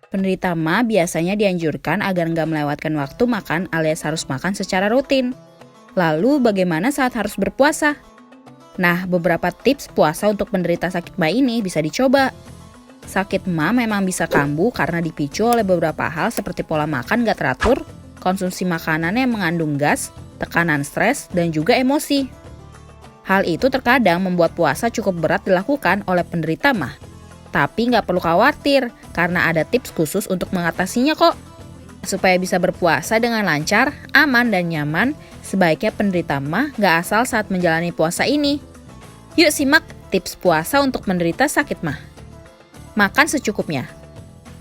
Penderita MA biasanya dianjurkan agar nggak melewatkan waktu makan alias harus makan secara rutin. Lalu bagaimana saat harus berpuasa? Nah, beberapa tips puasa untuk penderita sakit MA ini bisa dicoba. Sakit MA memang bisa kambuh karena dipicu oleh beberapa hal seperti pola makan nggak teratur, konsumsi makanan yang mengandung gas, tekanan stres, dan juga emosi. Hal itu terkadang membuat puasa cukup berat dilakukan oleh penderita MA. Tapi nggak perlu khawatir, karena ada tips khusus untuk mengatasinya kok. Supaya bisa berpuasa dengan lancar, aman, dan nyaman, sebaiknya penderita MA nggak asal saat menjalani puasa ini. Yuk simak tips puasa untuk penderita sakit MA. Makan secukupnya.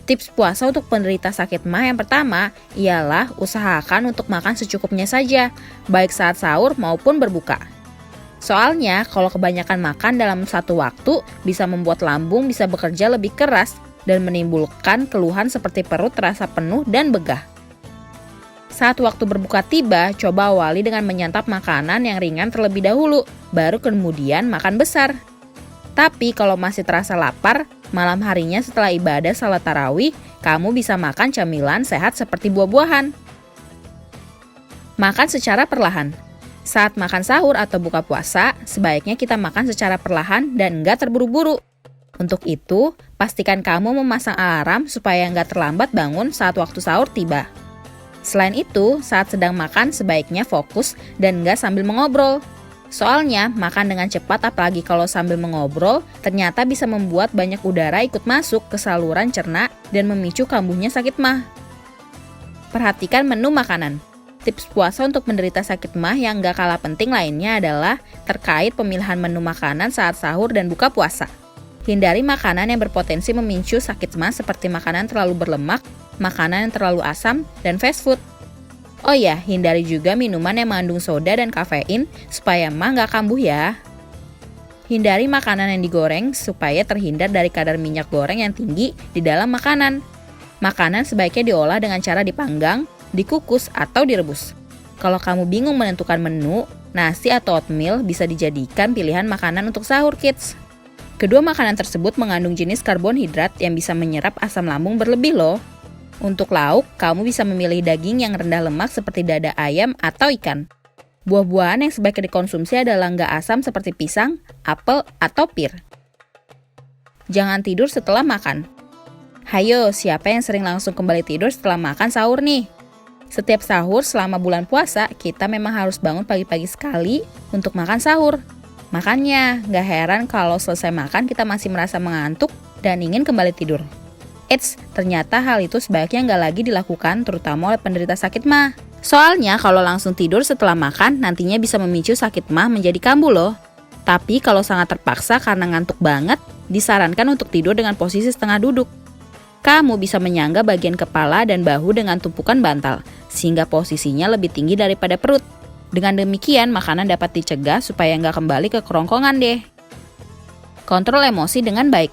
Tips puasa untuk penderita sakit MA yang pertama ialah usahakan untuk makan secukupnya saja, baik saat sahur maupun berbuka. Soalnya, kalau kebanyakan makan dalam satu waktu, bisa membuat lambung bisa bekerja lebih keras dan menimbulkan keluhan seperti perut terasa penuh dan begah. Saat waktu berbuka tiba, coba awali dengan menyantap makanan yang ringan terlebih dahulu, baru kemudian makan besar. Tapi kalau masih terasa lapar, malam harinya setelah ibadah salat tarawih, kamu bisa makan camilan sehat seperti buah-buahan. Makan secara perlahan. Saat makan sahur atau buka puasa, sebaiknya kita makan secara perlahan dan nggak terburu-buru. Untuk itu, pastikan kamu memasang alarm supaya nggak terlambat bangun saat waktu sahur tiba. Selain itu, saat sedang makan sebaiknya fokus dan nggak sambil mengobrol. Soalnya, makan dengan cepat apalagi kalau sambil mengobrol, ternyata bisa membuat banyak udara ikut masuk ke saluran cerna dan memicu kambuhnya sakit MA. Perhatikan menu makanan. Tips puasa untuk penderita sakit MA yang gak kalah penting lainnya adalah terkait pemilihan menu makanan saat sahur dan buka puasa. Hindari makanan yang berpotensi memicu sakit MA seperti makanan terlalu berlemak, makanan yang terlalu asam, dan fast food. Oh ya, hindari juga minuman yang mengandung soda dan kafein supaya MA gak kambuh ya. Hindari makanan yang digoreng supaya terhindar dari kadar minyak goreng yang tinggi di dalam makanan. Makanan sebaiknya diolah dengan cara dipanggang, dikukus, atau direbus. Kalau kamu bingung menentukan menu, nasi atau oatmeal bisa dijadikan pilihan makanan untuk sahur kids. Kedua makanan tersebut mengandung jenis karbonhidrat yang bisa menyerap asam lambung berlebih loh. Untuk lauk, kamu bisa memilih daging yang rendah lemak seperti dada ayam atau ikan. Buah-buahan yang sebaiknya dikonsumsi adalah nggak asam seperti pisang, apel, atau pir. Jangan tidur setelah makan. Hayo, siapa yang sering langsung kembali tidur setelah makan sahur nih? Setiap sahur selama bulan puasa, kita memang harus bangun pagi-pagi sekali untuk makan sahur. Makanya, gak heran kalau selesai makan kita masih merasa mengantuk dan ingin kembali tidur. Eits, ternyata hal itu sebaiknya gak lagi dilakukan terutama oleh penderita sakit MA. Soalnya kalau langsung tidur setelah makan nantinya bisa memicu sakit MA menjadi kambuh loh. Tapi kalau sangat terpaksa karena ngantuk banget, disarankan untuk tidur dengan posisi setengah duduk. Kamu bisa menyangga bagian kepala dan bahu dengan tumpukan bantal, sehingga posisinya lebih tinggi daripada perut. Dengan demikian, makanan dapat dicegah supaya nggak kembali ke kerongkongan deh. Kontrol emosi dengan baik.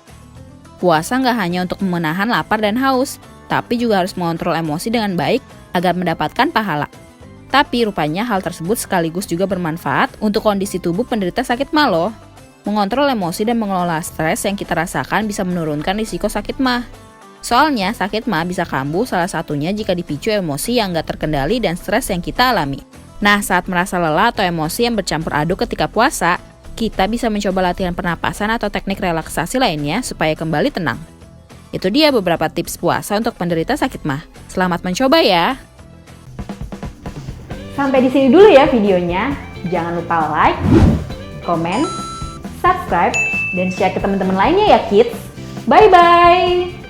Puasa nggak hanya untuk menahan lapar dan haus, tapi juga harus mengontrol emosi dengan baik agar mendapatkan pahala. Tapi rupanya hal tersebut sekaligus juga bermanfaat untuk kondisi tubuh penderita sakit MA loh. Mengontrol emosi dan mengelola stres yang kita rasakan bisa menurunkan risiko sakit MA. Soalnya sakit MA bisa kambuh salah satunya jika dipicu emosi yang nggak terkendali dan stres yang kita alami. Nah, saat merasa lelah atau emosi yang bercampur aduk ketika puasa, kita bisa mencoba latihan pernapasan atau teknik relaksasi lainnya supaya kembali tenang. Itu dia beberapa tips puasa untuk penderita sakit MA. Selamat mencoba ya! Sampai di sini dulu ya videonya. Jangan lupa like, komen, subscribe, dan share ke teman-teman lainnya ya kids. Bye-bye!